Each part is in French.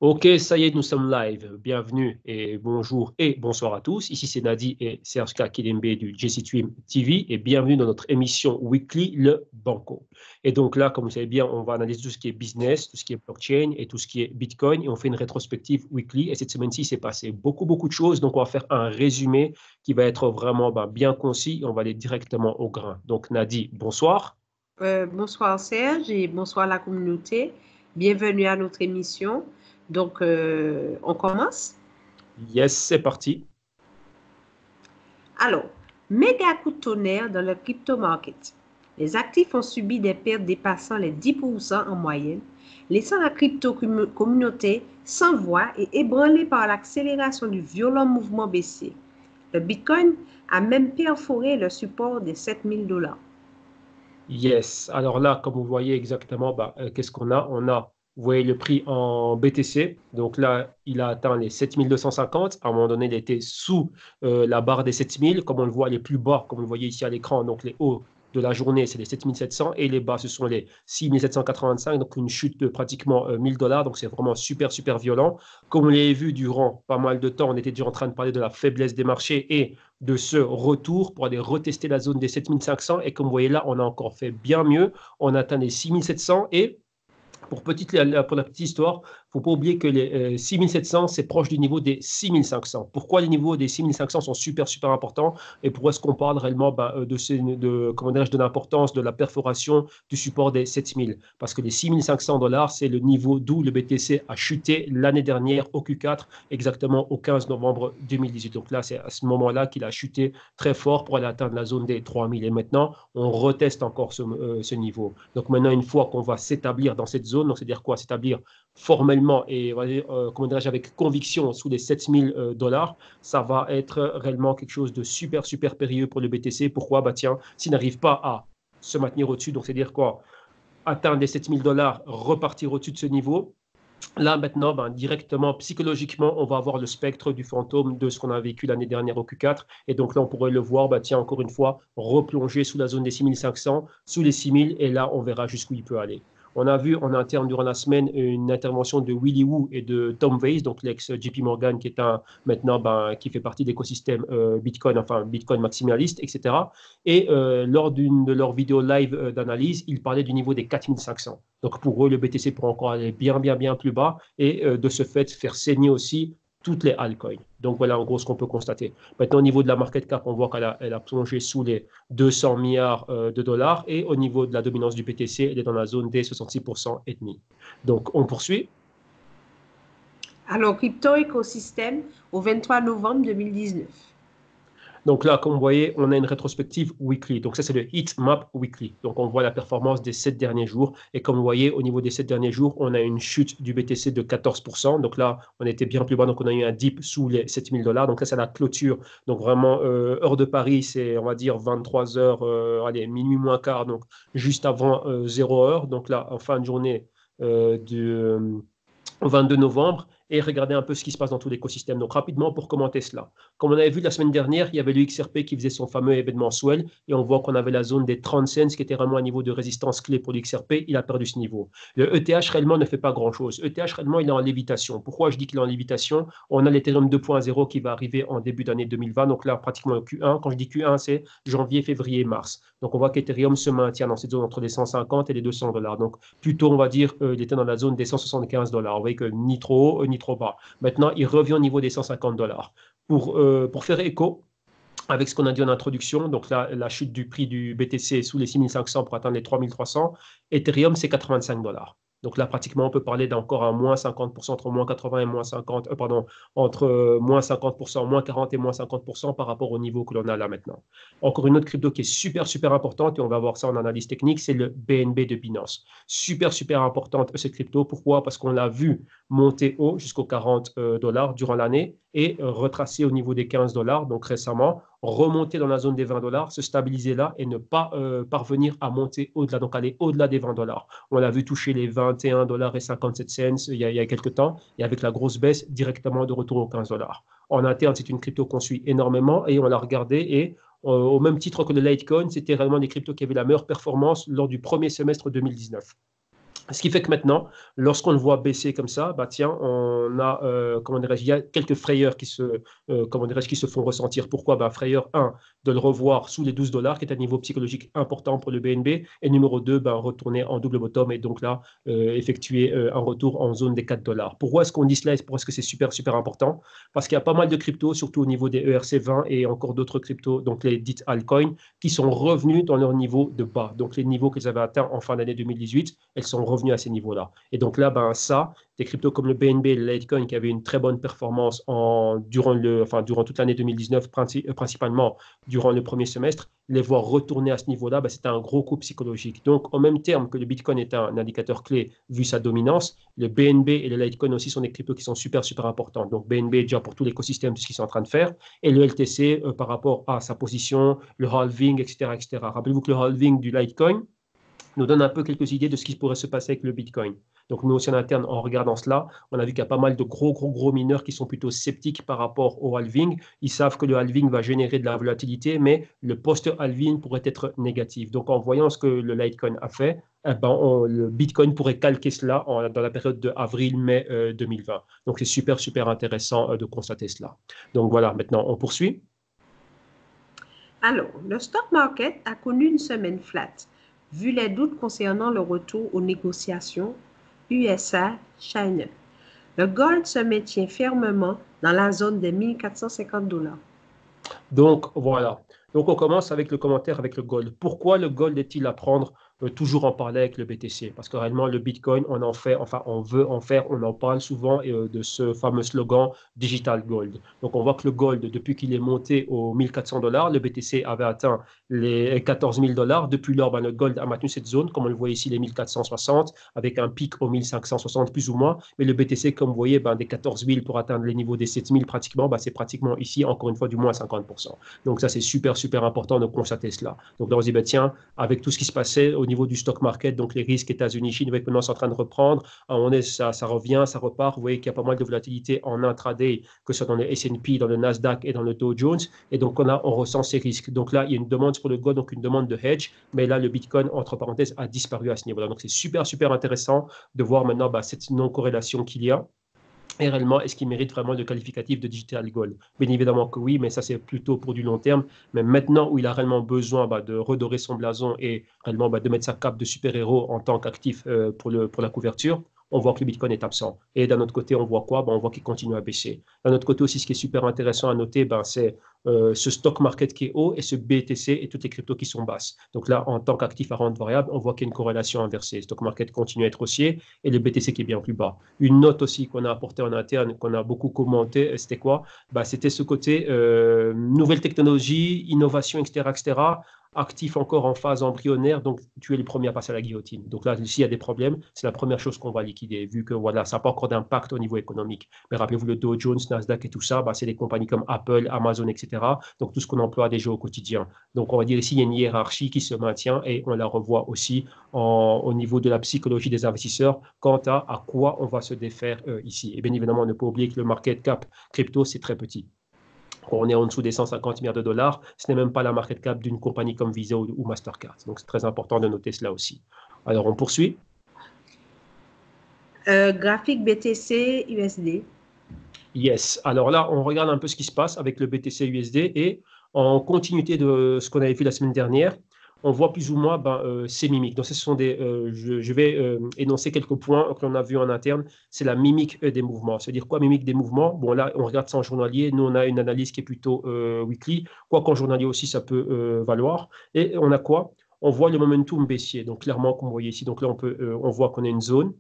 Ok, ça y est, nous sommes live. Bienvenue et bonjour et bonsoir à tous. Ici, c'est Nadi et Serge Kilembe du JCTream TV et bienvenue dans notre émission weekly, le Banco. Et donc là, comme vous savez bien, on va analyser tout ce qui est business, tout ce qui est blockchain et tout ce qui est Bitcoin et on fait une rétrospective weekly. Et cette semaine-ci, il s'est passé beaucoup de choses. Donc, on va faire un résumé qui va être vraiment bien concis et on va aller directement au grain. Donc, Nadi, bonsoir. Bonsoir Serge et bonsoir la communauté. Bienvenue à notre émission. On commence. Yes, c'est parti. Alors, méga coup de tonnerre dans le crypto market. Les actifs ont subi des pertes dépassant les 10% en moyenne, laissant la crypto-communauté sans voix et ébranlée par l'accélération du violent mouvement baissier. Le Bitcoin a même perforé le support des 7 000 $. Yes. Alors là, comme vous voyez exactement, qu'est-ce qu'on a? On a, vous voyez le prix en BTC. Donc là, il a atteint les 7250. À un moment donné, il était sous la barre des 7000. Comme on le voit, les plus bas, comme vous le voyez ici à l'écran, donc les hauts de la journée, c'est les 7700 et les bas, ce sont les 6785. Donc une chute de pratiquement 1000 $. Donc c'est vraiment super violent. Comme vous l'avez vu durant pas mal de temps, on était déjà en train de parler de la faiblesse des marchés et de ce retour pour aller retester la zone des 7500. Et comme vous voyez là, on a encore fait bien mieux. On a atteint les 6700 et pour la petite histoire, il ne faut pas oublier que les 6700, c'est proche du niveau des 6500. Pourquoi les niveaux des 6500 sont super importants et pourquoi est-ce qu'on parle réellement de l'importance de la perforation du support des 7000? Parce que les 6500 dollars, c'est le niveau d'où le BTC a chuté l'année dernière au Q4, exactement au 15 novembre 2018. Donc là, c'est à ce moment-là qu'il a chuté très fort pour aller atteindre la zone des 3000. Et maintenant, on reteste encore ce niveau. Donc maintenant, une fois qu'on va s'établir dans cette zone, donc c'est-à-dire quoi? S'établir formellement et comment dirais-je, avec conviction sous les 7000 dollars, ça va être réellement quelque chose de super périlleux pour le BTC. Pourquoi? Bah tiens, s'il n'arrive pas à se maintenir au-dessus, donc c'est-à-dire quoi? Atteindre les 7000 dollars, repartir au-dessus de ce niveau. Là, maintenant, directement, psychologiquement, on va avoir le spectre du fantôme de ce qu'on a vécu l'année dernière au Q4. Et donc là, on pourrait le voir, tiens, encore une fois, replonger sous la zone des 6500, sous les 6000, et là, on verra jusqu'où il peut aller. On a vu en interne durant la semaine une intervention de Willy Woo et de Tom Weiss, donc l'ex JP Morgan, qui est maintenant qui fait partie de l'écosystème Bitcoin, enfin Bitcoin maximaliste, etc. Et lors d'une de leurs vidéos live d'analyse, ils parlaient du niveau des 4500. Donc pour eux, le BTC pourrait encore aller bien plus bas et de ce fait faire saigner aussi toutes les altcoins. Donc voilà en gros ce qu'on peut constater. Maintenant au niveau de la market cap, on voit qu'elle a plongé sous les 200 milliards de dollars et au niveau de la dominance du BTC, elle est dans la zone des 66% et demi. Donc on poursuit. Alors, crypto écosystème au 23 novembre 2019. Donc là, comme vous voyez, on a une rétrospective weekly. Donc ça, c'est le heat map weekly. Donc on voit la performance des 7 derniers jours. Et comme vous voyez, au niveau des 7 derniers jours, on a une chute du BTC de 14%. Donc là, on était bien plus bas. Donc on a eu un dip sous les 7000 dollars. Donc là, c'est la clôture. Donc vraiment, heure de Paris, c'est, on va dire, 23 heures, allez, minuit moins quart. Donc juste avant 0 heure. Donc là, en fin de journée au 22 novembre et regarder un peu ce qui se passe dans tout l'écosystème. Donc rapidement pour commenter cela. Comme on avait vu la semaine dernière, il y avait le XRP qui faisait son fameux événement mensuel et on voit qu'on avait la zone des 30 cents qui était vraiment un niveau de résistance clé pour l'XRP. Il a perdu ce niveau. Le ETH réellement ne fait pas grand-chose. ETH réellement il est en lévitation. Pourquoi je dis qu'il est en lévitation? On a l'Ethereum 2.0 qui va arriver en début d'année 2020. Donc là pratiquement Q1. Quand je dis Q1, c'est janvier, février, mars. Donc on voit qu'Ethereum se maintient dans cette zone entre les 150 et les 200 dollars. Donc plutôt on va dire il était dans la zone des 175 dollars. Vous voyez que ni trop haut, ni trop bas. Maintenant, il revient au niveau des 150 dollars. Pour faire écho, avec ce qu'on a dit en introduction, donc là, la chute du prix du BTC sous les 6500 pour atteindre les 3300, Ethereum, c'est 85 dollars. Donc là, pratiquement, on peut parler d'encore un moins 50%, entre moins 80 et moins 50, entre moins 50%, moins 40 et moins 50% par rapport au niveau que l'on a là maintenant. Encore une autre crypto qui est super importante, et on va voir ça en analyse technique, c'est le BNB de Binance. Super importante cette crypto. Pourquoi? Parce qu'on l'a vu monter haut jusqu'aux 40 dollars durant l'année et retracer au niveau des 15 dollars, donc récemment, remonter dans la zone des 20 dollars, se stabiliser là et ne pas parvenir à monter au-delà, donc aller au-delà des 20 dollars. On l'a vu toucher les 21 dollars et 57 cents il y a quelques temps et avec la grosse baisse directement de retour aux 15 dollars. En interne, c'est une crypto qu'on suit énormément et on l'a regardé et au même titre que le Litecoin, c'était réellement des cryptos qui avaient la meilleure performance lors du premier semestre 2019. Ce qui fait que maintenant, lorsqu'on le voit baisser comme ça, bah tiens, on a, comment dirais-je, il y a quelques frayeurs comment dirais-je, qui se font ressentir. Pourquoi? Bah, frayeur 1, de le revoir sous les 12 dollars, qui est un niveau psychologique important pour le BNB. Et numéro 2, bah, retourner en double bottom et donc là, effectuer un retour en zone des 4 dollars. Pourquoi est-ce qu'on dit cela et pourquoi est-ce que c'est super, super important? Parce qu'il y a pas mal de cryptos, surtout au niveau des ERC20 et encore d'autres cryptos, donc les dites altcoins, qui sont revenus dans leur niveau de bas. Donc les niveaux qu'ils avaient atteints en fin d'année 2018, elles sont revenues à ces niveaux-là. Et donc là, ben, ça, des cryptos comme le BNB et le Litecoin qui avaient une très bonne performance durant toute l'année 2019, principalement durant le premier semestre, les voir retourner à ce niveau-là, ben, c'était un gros coup psychologique. Donc, en même terme que le Bitcoin est un indicateur clé vu sa dominance, le BNB et le Litecoin aussi sont des cryptos qui sont super, super importants. Donc, BNB déjà pour tout l'écosystème de ce qu'ils sont en train de faire, et le LTC par rapport à sa position, le halving, etc., etc. Rappelez-vous que le halving du Litecoin nous donne un peu quelques idées de ce qui pourrait se passer avec le Bitcoin. Donc nous aussi en interne, en regardant cela, on a vu qu'il y a pas mal de gros mineurs qui sont plutôt sceptiques par rapport au halving. Ils savent que le halving va générer de la volatilité, mais le post-halving pourrait être négatif. Donc en voyant ce que le Litecoin a fait, eh ben, le Bitcoin pourrait calquer cela dans la période de avril-mai 2020. Donc c'est super, super intéressant de constater cela. Donc voilà, maintenant on poursuit. Alors, le stock market a connu une semaine flat, vu les doutes concernant le retour aux négociations USA-China. Le gold se maintient fermement dans la zone des 1450 dollars. Donc voilà. Donc on commence avec le commentaire avec le gold. Pourquoi le gold est-il à prendre toujours en parler avec le BTC? Parce que réellement le Bitcoin, on en fait, enfin on veut en faire, on en parle souvent de ce fameux slogan Digital Gold. Donc on voit que le gold, depuis qu'il est monté aux 1400 dollars, le BTC avait atteint les 14 000 dollars. Depuis lors, ben, le gold a maintenu cette zone, comme on le voit ici, les 1460, avec un pic aux 1560 plus ou moins. Mais le BTC, comme vous voyez, ben, des 14 000 pour atteindre les niveaux des 7 000 pratiquement, ben, c'est pratiquement ici, encore une fois, du moins 50%. Donc ça, c'est super, super important de constater cela. Donc là, on se dit, ben, tiens, avec tout ce qui se passait au niveau du stock market, donc les risques États-Unis, Chine, maintenant, c'est en train de reprendre. Ça revient, ça repart. Vous voyez qu'il y a pas mal de volatilité en intraday, que ce soit dans le S&P, dans le Nasdaq et dans le Dow Jones. Et donc, on ressent ces risques. Donc là, il y a une demande pour le gold, donc une demande de hedge. Mais là, le Bitcoin, entre parenthèses, a disparu à ce niveau-là. Donc, c'est super, super intéressant de voir maintenant cette non-corrélation qu'il y a. Et réellement, est-ce qu'il mérite vraiment le qualificatif de digital gold? Bien évidemment que oui, mais ça c'est plutôt pour du long terme. Mais maintenant où il a réellement besoin de redorer son blason et réellement de mettre sa cape de super-héros en tant qu'actif pour la couverture, on voit que le Bitcoin est absent. Et d'un autre côté, on voit quoi? On voit qu'il continue à baisser. D'un autre côté aussi, ce qui est super intéressant à noter, c'est ce stock market qui est haut et ce BTC et toutes les cryptos qui sont basses. Donc là, en tant qu'actif à rente variable, on voit qu'il y a une corrélation inversée. Le stock market continue à être haussier et le BTC qui est bien plus bas. Une note aussi qu'on a apportée en interne, qu'on a beaucoup commenté, c'était quoi? C'était ce côté nouvelle technologie, innovation, etc., etc., actif encore en phase embryonnaire, donc tu es le premier à passer à la guillotine. Donc là, s'il y a des problèmes, c'est la première chose qu'on va liquider, vu que voilà, ça n'a pas encore d'impact au niveau économique. Mais rappelez-vous, le Dow Jones, Nasdaq et tout ça, c'est des compagnies comme Apple, Amazon, etc. Donc tout ce qu'on emploie déjà au quotidien. Donc on va dire ici, il y a une hiérarchie qui se maintient et on la revoit aussi au niveau de la psychologie des investisseurs quant à quoi on va se défaire ici. Et bien évidemment, ne pas oublier que le market cap crypto, c'est très petit. Quand on est en dessous des 150 milliards de dollars, ce n'est même pas la market cap d'une compagnie comme Visa ou Mastercard. Donc, c'est très important de noter cela aussi. Alors, on poursuit. Graphique BTC USD. Yes. Alors là, on regarde un peu ce qui se passe avec le BTC USD et en continuité de ce qu'on avait vu la semaine dernière, on voit plus ou moins ces mimiques. Donc, ce sont je vais énoncer quelques points que l'on a vus en interne. C'est la mimique des mouvements. C'est-à-dire quoi, mimique des mouvements? Bon, là, on regarde ça en journalier. Nous, on a une analyse qui est plutôt weekly. Quoi qu'en journalier aussi, ça peut valoir. Et on a quoi? On voit le momentum baissier. Donc, clairement, comme vous voyez ici, donc là, on voit qu'on a une zone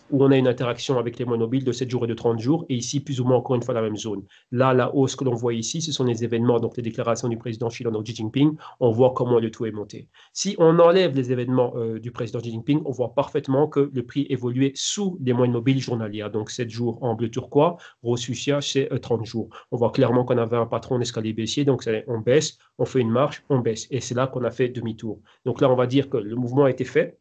où on a une interaction avec les monobiles de 7 jours et de 30 jours, et ici, plus ou moins, encore une fois, la même zone. Là, la hausse que l'on voit ici, ce sont les événements, donc les déclarations du président chilien, Xi Jinping, on voit comment le tout est monté. Si on enlève les événements du président Xi Jinping, on voit parfaitement que le prix évoluait sous les moyennes mobiles journalières, donc 7 jours en bleu turquoise, rose fuchsia, c'est 30 jours. On voit clairement qu'on avait un patron d'escalier baissier, donc on baisse, on fait une marche, on baisse, et c'est là qu'on a fait demi-tour. Donc là, on va dire que le mouvement a été fait.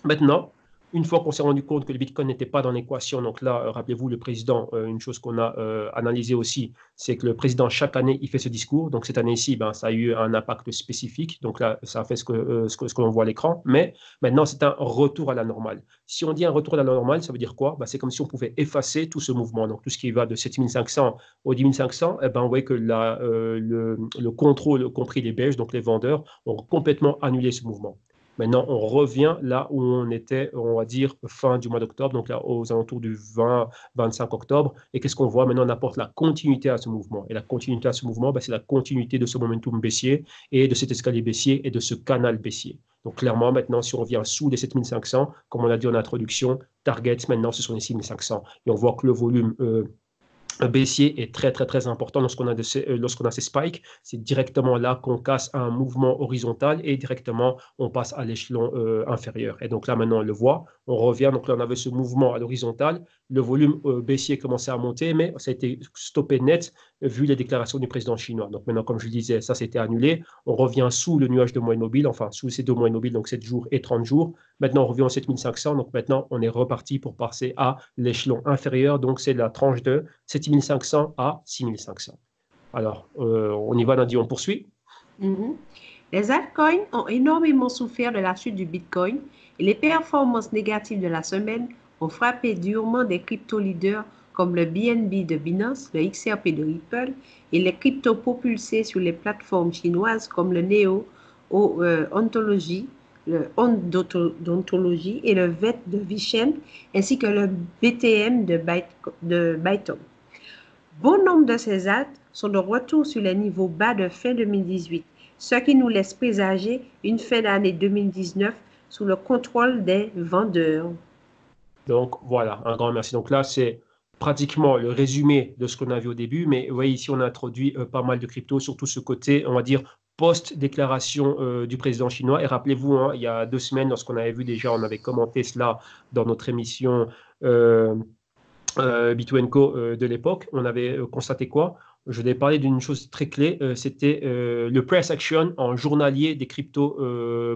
Maintenant, Une fois qu'on s'est rendu compte que le Bitcoin n'était pas dans l'équation, donc là, rappelez-vous, le président, une chose qu'on a analysé aussi, c'est que le président, chaque année, il fait ce discours. Donc cette année-ci, ben, ça a eu un impact spécifique. Donc là, ça a fait ce que l'on voit à l'écran. Mais maintenant, c'est un retour à la normale. Si on dit un retour à la normale, ça veut dire quoi? Ben, c'est comme si on pouvait effacer tout ce mouvement. Donc tout ce qui va de 7500 au 10500, eh ben, on voit que le contrôle, y compris les belges, donc les vendeurs, ont complètement annulé ce mouvement. Maintenant, on revient là où on était, on va dire, fin du mois d'octobre, donc là, aux alentours du 20-25 octobre. Et qu'est-ce qu'on voit? Maintenant, on apporte la continuité à ce mouvement. Et la continuité à ce mouvement, ben, c'est la continuité de ce momentum baissier et de cet escalier baissier et de ce canal baissier. Donc, clairement, maintenant, si on revient sous les 7500, comme on l'a dit en introduction, targets, maintenant, ce sont les 6500. Et on voit que le volume baissier est très, très, très important lorsqu'on a ces spikes. C'est directement là qu'on casse un mouvement horizontal et directement, on passe à l'échelon inférieur. Et donc là, maintenant, on le voit. On revient. Donc là, on avait ce mouvement à l'horizontale. Le volume baissier commençait à monter, mais ça a été stoppé net vu les déclarations du président chinois. Donc maintenant, comme je le disais, ça s'était annulé. On revient sous le nuage de moyenne mobile, enfin sous ces deux moyennes mobiles, donc 7 jours et 30 jours. Maintenant, on revient en 7500. Donc maintenant, on est reparti pour passer à l'échelon inférieur. Donc c'est la tranche de 7500 à 6500. Alors, on y va, Nadine, on poursuit. Mhm. Les altcoins ont énormément souffert de la chute du Bitcoin et les performances négatives de la semaine ont frappé durement des crypto-leaders comme le BNB de Binance, le XRP de Ripple et les cryptos propulsés sur les plateformes chinoises comme le Neo Ontology, le Ontology et le VET de Vishen ainsi que le BTM de Byton. Bon nombre de ces altcoins sont de retour sur les niveaux bas de fin 2018, ce qui nous laisse présager une fin d'année 2019 sous le contrôle des vendeurs. Donc voilà, un grand merci. Donc là, c'est pratiquement le résumé de ce qu'on a vu au début, mais vous voyez ici, on a introduit pas mal de crypto, surtout ce côté, on va dire, post-déclaration du président chinois. Et rappelez-vous, hein, il y a 2 semaines, lorsqu'on avait vu déjà, on avait commenté cela dans notre émission euh, B2Co de l'époque, on avait constaté quoi? Je vais parler d'une chose très clé, c'était le price action en journalier des cryptos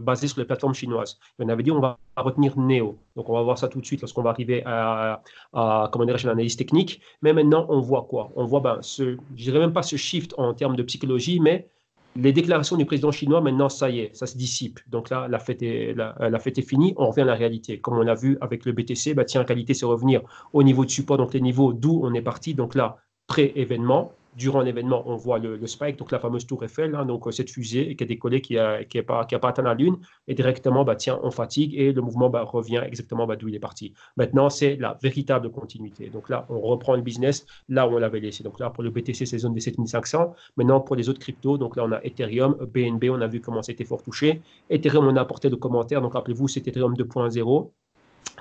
basés sur les plateformes chinoises. Et on avait dit on va retenir Neo. Donc on va voir ça tout de suite lorsqu'on va arriver à comment dire, l'analyse technique. Mais maintenant, on voit quoi? On voit, ben, je dirais même pas ce shift en termes de psychologie, mais les déclarations du président chinois, maintenant, ça y est, ça se dissipe. Donc là, la fête est finie, on revient à la réalité. Comme on l'a vu avec le BTC, bah tiens, qualité, c'est revenir au niveau de support, donc les niveaux d'où on est parti. Donc là, pré-événement. Durant l'événement, on voit le spike, donc la fameuse tour Eiffel, hein, donc cette fusée qui a décollé, qui n'a pas atteint la Lune, et directement, bah, tiens, on fatigue et le mouvement bah, revient exactement bah, d'où il est parti. Maintenant, c'est la véritable continuité. Donc là, on reprend le business là où on l'avait laissé. Donc là, pour le BTC, c'est zone des 7500. Maintenant, pour les autres cryptos, donc là, on a Ethereum, BNB, on a vu comment c'était fort touché. Ethereum, on a apporté le commentaire. Donc rappelez-vous, c'est Ethereum 2.0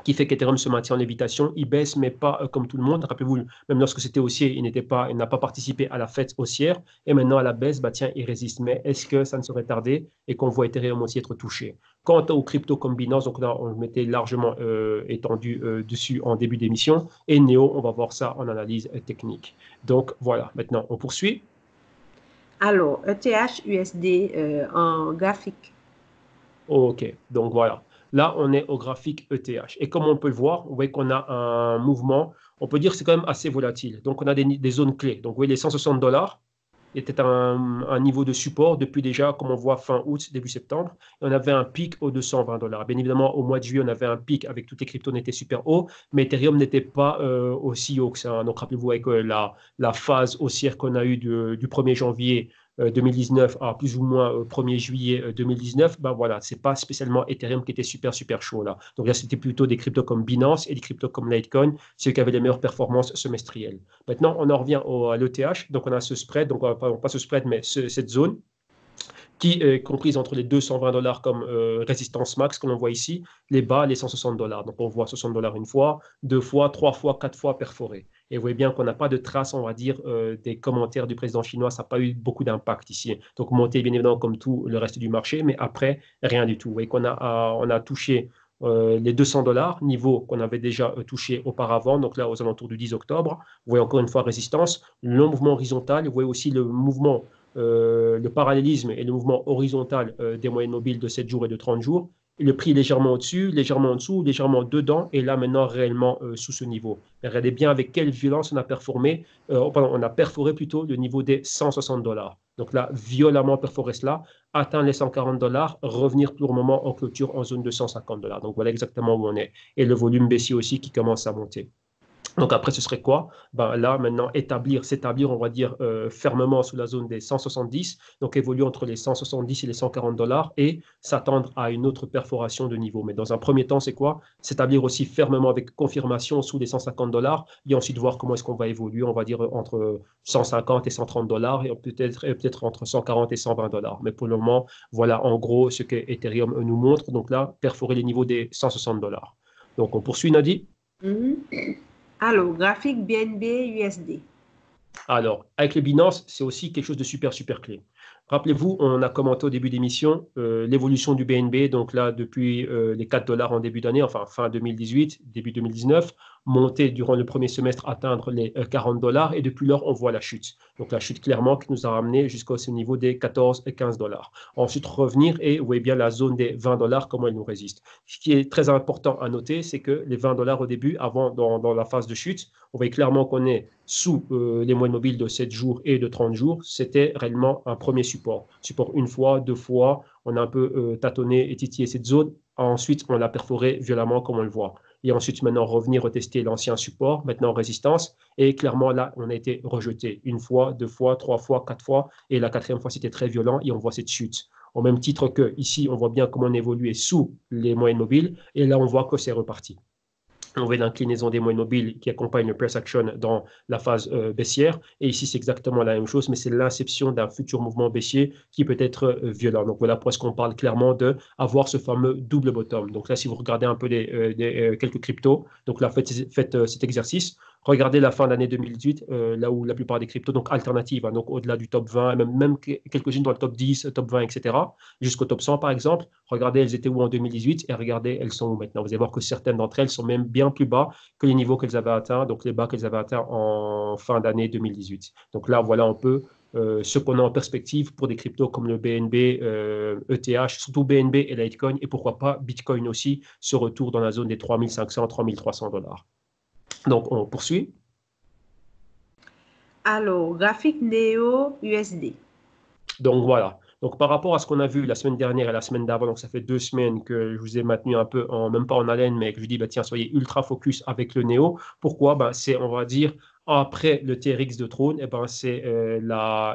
qui fait qu'Ethereum se maintient en lévitation. Il baisse, mais pas comme tout le monde. Rappelez-vous, même lorsque c'était haussier, il n'a pas participé à la fête haussière. Et maintenant, à la baisse, bah, tiens, il résiste. Mais est-ce que ça ne serait tardé et qu'on voit Ethereum aussi être touché? Quant aux crypto comme Binance, donc là, on le mettait largement étendu dessus en début d'émission. Et Neo, on va voir ça en analyse technique. Donc voilà, maintenant, on poursuit. Alors, ETH USD en graphique. OK, donc voilà. Là, on est au graphique ETH. Et comme on peut le voir, vous voyez qu'on a un mouvement, on peut dire que c'est quand même assez volatile. Donc, on a des zones clés. Donc, vous voyez, les 160 dollars était un niveau de support depuis déjà, comme on voit, fin août, début septembre. Et on avait un pic aux 220 dollars. Bien évidemment, au mois de juillet, on avait un pic avec toutes les cryptos, n'était super haut, mais Ethereum n'était pas aussi haut que ça. Donc, rappelez-vous, avec la phase haussière qu'on a eue du 1er janvier 2019 à plus ou moins 1er juillet 2019, ben voilà, c'est pas spécialement Ethereum qui était super, super chaud là. Donc là, c'était plutôt des cryptos comme Binance et des cryptos comme Litecoin, ceux qui avaient les meilleures performances semestrielles. Maintenant, on en revient à l'ETH. Donc, on a ce spread, donc pas ce spread, mais cette zone qui est comprise entre les 220 dollars comme résistance max, comme on voit ici, les bas, les 160 dollars. Donc, on voit 60 dollars une fois, deux fois, trois fois, quatre fois perforé. Et vous voyez bien qu'on n'a pas de trace, on va dire, des commentaires du président chinois. Ça n'a pas eu beaucoup d'impact ici. Donc, monter, bien évidemment, comme tout le reste du marché, mais après, rien du tout. Vous voyez qu'on on a touché les 200 dollars, niveau qu'on avait déjà touché auparavant, donc là aux alentours du 10 octobre. Vous voyez encore une fois résistance, le mouvement horizontal, vous voyez aussi le mouvement, le parallélisme et le mouvement horizontal des moyennes mobiles de 7 jours et de 30 jours. le prix légèrement au-dessus, légèrement en dessous, légèrement dedans, et là maintenant réellement sous ce niveau. Mais regardez bien avec quelle violence on a on a perforé plutôt le niveau des 160 dollars. Donc là, violemment perforé cela, atteindre les 140 dollars, revenir pour le moment en clôture en zone de 150 dollars. Donc voilà exactement où on est. Et le volume baissier aussi qui commence à monter. Donc après, ce serait quoi? Ben là, maintenant, s'établir, on va dire, fermement sous la zone des 170, donc évoluer entre les 170 et les 140 dollars et s'attendre à une autre perforation de niveau. Mais dans un premier temps, c'est quoi? S'établir aussi fermement avec confirmation sous les 150 dollars et ensuite voir comment est-ce qu'on va évoluer, on va dire, entre 150 et 130 dollars et peut-être entre 140 et 120 dollars. Mais pour le moment, voilà en gros ce que Ethereum nous montre. Donc là, perforer les niveaux des 160 dollars. Donc on poursuit, Nadi. Alors, graphique BNB USD. Alors, avec le Binance, c'est aussi quelque chose de super, super clé. Rappelez-vous, on a commenté au début d'émission l'évolution du BNB, donc là, depuis les 4 dollars en début d'année, enfin fin 2018, début 2019, monter durant le premier semestre, atteindre les 40 dollars, et depuis lors, on voit la chute. Donc la chute clairement qui nous a ramené jusqu'au niveau des 14 et 15 dollars. Ensuite, revenir et vous voyez bien la zone des 20 dollars, comment elle nous résiste. Ce qui est très important à noter, c'est que les 20 dollars au début, avant, dans la phase de chute, on voit clairement qu'on est sous les moyennes mobiles de 7 jours et de 30 jours. C'était réellement un premier support. Support une fois, deux fois, on a un peu tâtonné et titillé cette zone. Ensuite, on l'a perforé violemment, comme on le voit. Et ensuite, maintenant, revenir retester l'ancien support, maintenant résistance. Et clairement, là, on a été rejeté une fois, deux fois, trois fois, quatre fois. Et la quatrième fois, c'était très violent et on voit cette chute. Au même titre que ici, on voit bien comment on évoluait sous les moyennes mobiles. Et là, on voit que c'est reparti. On voit l'inclinaison des moyennes mobiles qui accompagne le price action dans la phase baissière. Et ici, c'est exactement la même chose, mais c'est l'inception d'un futur mouvement baissier qui peut être violent. Donc voilà pourquoi est-ce qu'on parle clairement d'avoir ce fameux double bottom. Donc là, si vous regardez un peu quelques cryptos, donc là, faites cet exercice. Regardez la fin de l'année 2018, là où la plupart des cryptos, donc alternatives, hein, donc au-delà du top 20, même quelques-unes dans le top 10, top 20, etc., jusqu'au top 100 par exemple. Regardez, elles étaient où en 2018 et regardez, elles sont où maintenant. Vous allez voir que certaines d'entre elles sont même bien plus bas que les niveaux qu'elles avaient atteints, donc les bas qu'elles avaient atteints en fin d'année 2018. Donc là, voilà un peu ce qu'on a en perspective pour des cryptos comme le BNB, ETH, surtout BNB et Litecoin, et pourquoi pas Bitcoin aussi, ce retour dans la zone des 3500 à 3300 dollars. Donc, on poursuit. Alors, graphique Neo USD. Donc, voilà. Donc, par rapport à ce qu'on a vu la semaine dernière et la semaine d'avant, donc ça fait 2 semaines que je vous ai maintenu un peu, même pas en haleine, mais que je dis, bah, tiens, soyez ultra focus avec le Néo. Pourquoi? Bah, c'est, on va dire, après le TRX de Trône, ben, c'est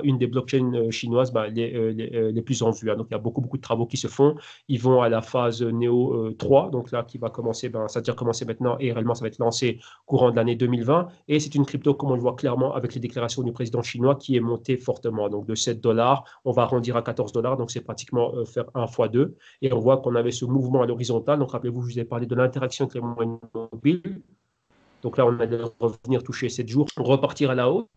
une des blockchains chinoises les plus en vue. Hein. Donc, il y a beaucoup, beaucoup de travaux qui se font. Ils vont à la phase Néo 3, donc là, qui va commencer, ça a déjà commencé maintenant et réellement, ça va être lancé courant de l'année 2020. Et c'est une crypto, comme on le voit clairement, avec les déclarations du président chinois, qui est montée fortement. Donc, de 7 dollars, on va arrondir à 14 dollars. Donc, c'est pratiquement faire 1 fois 2. Et on voit qu'on avait ce mouvement à l'horizontale. Donc, rappelez-vous, je vous ai parlé de l'interaction avec les moyennes mobiles. Donc là, on allait revenir toucher 7 jours, repartir à la hausse,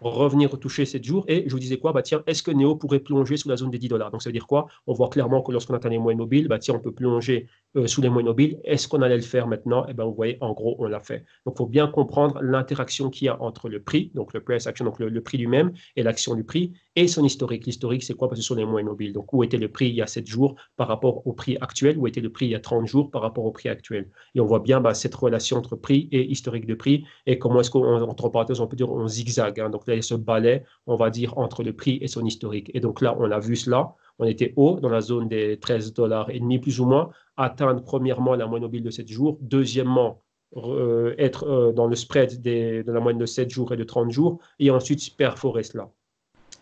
revenir toucher 7 jours. Et je vous disais quoi? Bah tiens, est-ce que Néo pourrait plonger sous la zone des 10 dollars? Donc ça veut dire quoi? On voit clairement que lorsqu'on atteint les moyennes mobiles, bah tiens, on peut plonger sous les moyennes mobiles. Est-ce qu'on allait le faire maintenant? Eh ben, vous voyez, en gros, on l'a fait. Donc, il faut bien comprendre l'interaction qu'il y a entre le prix, donc le price action, donc le prix lui-même, et l'action du prix, et son historique. L'historique, c'est quoi? Parce que ce sont les moyennes mobiles. Donc, où était le prix il y a 7 jours par rapport au prix actuel? Où était le prix il y a 30 jours par rapport au prix actuel? Et on voit bien cette relation entre prix et historique de prix, et comment est-ce qu'entre parenthèses, on peut dire on zigzag. Hein. Donc là, il y a ce balai, on va dire, entre le prix et son historique. Et donc là, on a vu cela. On était haut dans la zone des 13 dollars et demi plus ou moins, atteindre premièrement la moyenne mobile de 7 jours, deuxièmement être dans le spread de la moyenne de 7 jours et de 30 jours, et ensuite perforer cela.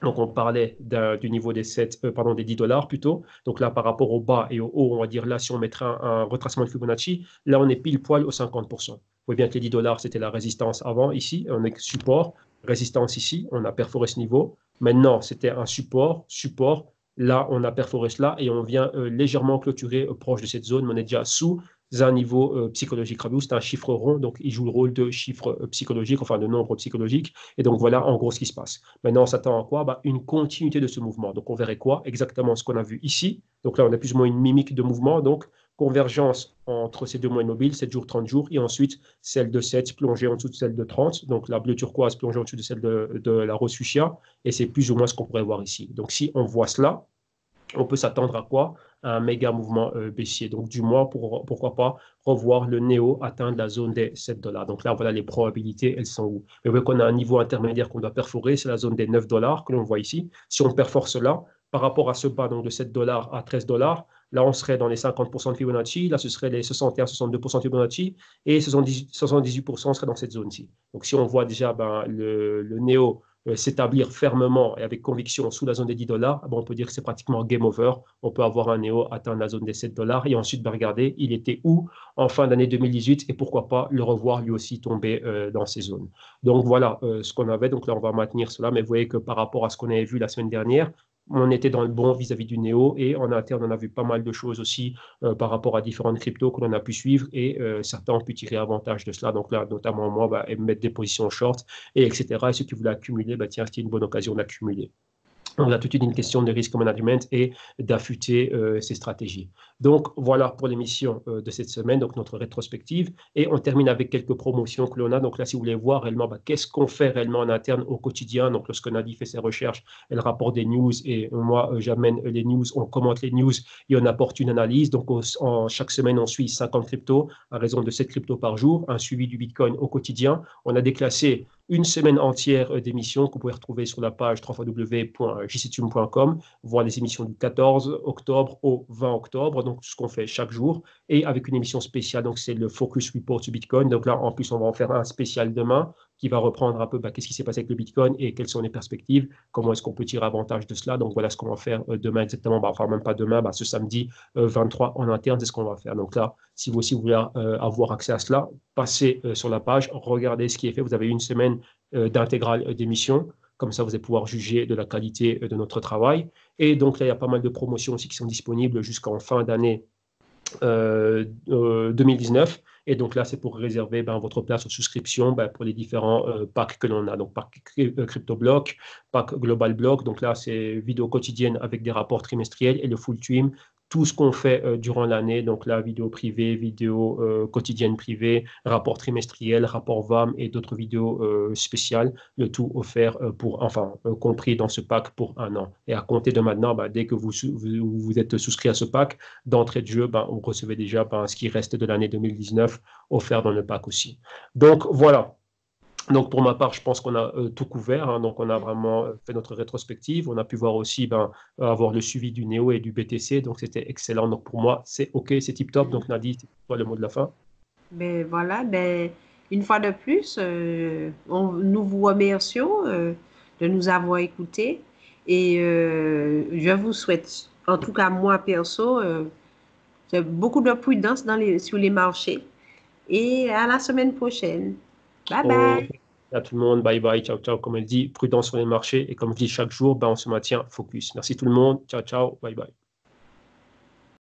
Donc, on parlait du niveau des 10 dollars plutôt. Donc là, par rapport au bas et au haut, on va dire là, si on mettrait un retracement de Fibonacci, là, on est pile poil au 50%. Vous voyez bien que les 10 dollars, c'était la résistance avant, ici. On est support, résistance ici. On a perforé ce niveau. Maintenant, c'était un support, support. Là, on a perforé cela et on vient légèrement clôturer proche de cette zone, mais on est déjà sous un niveau psychologique. C'est un chiffre rond, donc il joue le rôle de chiffre psychologique, enfin de nombre psychologique. Et donc voilà en gros ce qui se passe. Maintenant, on s'attend à quoi? Une continuité de ce mouvement. Donc on verrait quoi? Exactement ce qu'on a vu ici. Donc là, on a plus ou moins une mimique de mouvement. Donc convergence entre ces deux moyennes mobiles, 7 jours, 30 jours, et ensuite celle de 7 plongée en dessous de celle de 30. Donc la bleue turquoise plongée en dessous de celle de la rose fuchsia. Et c'est plus ou moins ce qu'on pourrait voir ici. Donc si on voit cela, on peut s'attendre à quoi? À un méga mouvement baissier. Donc, du moins, pourquoi pas revoir le Néo atteindre la zone des 7 dollars. Donc là, voilà les probabilités, elles sont où? Mais vous voyez qu'on a un niveau intermédiaire qu'on doit perforer, c'est la zone des 9 dollars que l'on voit ici. Si on perfore cela, par rapport à ce bas donc de 7 dollars à 13 dollars, là, on serait dans les 50% de Fibonacci, là, ce serait les 61-62% de Fibonacci, et 78% serait dans cette zone-ci. Donc, si on voit déjà ben, le Néo s'établir fermement et avec conviction sous la zone des 10 dollars, bon, on peut dire que c'est pratiquement game over. On peut avoir un Néo atteindre la zone des 7 dollars et ensuite regarder il était où en fin d'année 2018 et pourquoi pas le revoir lui aussi tomber dans ces zones. Donc voilà ce qu'on avait. Donc là, on va maintenir cela. Mais vous voyez que par rapport à ce qu'on avait vu la semaine dernière, on était dans le bon vis-à-vis du Néo et en interne, on a vu pas mal de choses aussi par rapport à différentes cryptos que l'on a pu suivre et certains ont pu tirer avantage de cela. Donc là, notamment moi, bah, mettre des positions short et etc. Et ceux qui voulaient accumuler, bah, tiens, c'était une bonne occasion d'accumuler. On a toute une question de risk management et d'affûter ces stratégies. Donc, voilà pour l'émission de cette semaine, donc notre rétrospective. Et on termine avec quelques promotions que l'on a. Donc là, si vous voulez voir réellement bah, qu'est-ce qu'on fait réellement en interne au quotidien. Donc, lorsque Nadie fait ses recherches, elle rapporte des news et moi, j'amène les news, on commente les news et on apporte une analyse. Donc, chaque semaine, on suit 50 cryptos à raison de 7 cryptos par jour, un suivi du Bitcoin au quotidien. On a déclassé une semaine entière d'émissions que vous pouvez retrouver sur la page www.jctune.com, voir les émissions du 14 octobre au 20 octobre, donc ce qu'on fait chaque jour, et avec une émission spéciale, donc c'est le Focus Report sur Bitcoin. Donc là, en plus, on va en faire un spécial demain qui va reprendre un peu bah, qu'est-ce qui s'est passé avec le Bitcoin et quelles sont les perspectives, comment est-ce qu'on peut tirer avantage de cela. Donc voilà ce qu'on va faire demain exactement, bah, enfin même pas demain, bah, ce samedi 23 en interne, c'est ce qu'on va faire. Donc là, si vous aussi voulez avoir accès à cela, passez sur la page, regardez ce qui est fait. Vous avez une semaine d'intégrale d'émission. Comme ça, vous allez pouvoir juger de la qualité de notre travail. Et donc là, il y a pas mal de promotions aussi qui sont disponibles jusqu'en fin d'année 2019. Et donc là, c'est pour réserver ben, votre place en souscription ben, pour les différents packs que l'on a. Donc, pack CryptoBlock, pack Global Block. Donc là, c'est vidéo quotidienne avec des rapports trimestriels et le full stream. Tout ce qu'on fait durant l'année, donc la vidéo privée, vidéo quotidienne privée, rapport trimestriel, rapport VAM et d'autres vidéos spéciales, le tout offert compris dans ce pack pour un an. Et à compter de maintenant, bah, dès que vous êtes souscrit à ce pack, d'entrée de jeu, bah, vous recevez déjà bah, ce qui reste de l'année 2019 offert dans le pack aussi. Donc voilà. Donc pour ma part, je pense qu'on a tout couvert. Hein. Donc on a vraiment fait notre rétrospective. On a pu voir aussi avoir le suivi du Néo et du BTC. Donc c'était excellent. Donc pour moi, c'est OK, c'est tip top. Donc Nadie, c'est toi le mot de la fin. Ben voilà, ben une fois de plus, nous vous remercions de nous avoir écoutés et je vous souhaite, en tout cas moi perso, beaucoup de prudence sur les marchés et à la semaine prochaine. Bye OK. bye. À tout le monde. Bye bye. Ciao, ciao. Comme elle dit, prudence sur les marchés. Et comme je dis chaque jour, ben, on se maintient focus. Merci tout le monde. Ciao, ciao. Bye bye.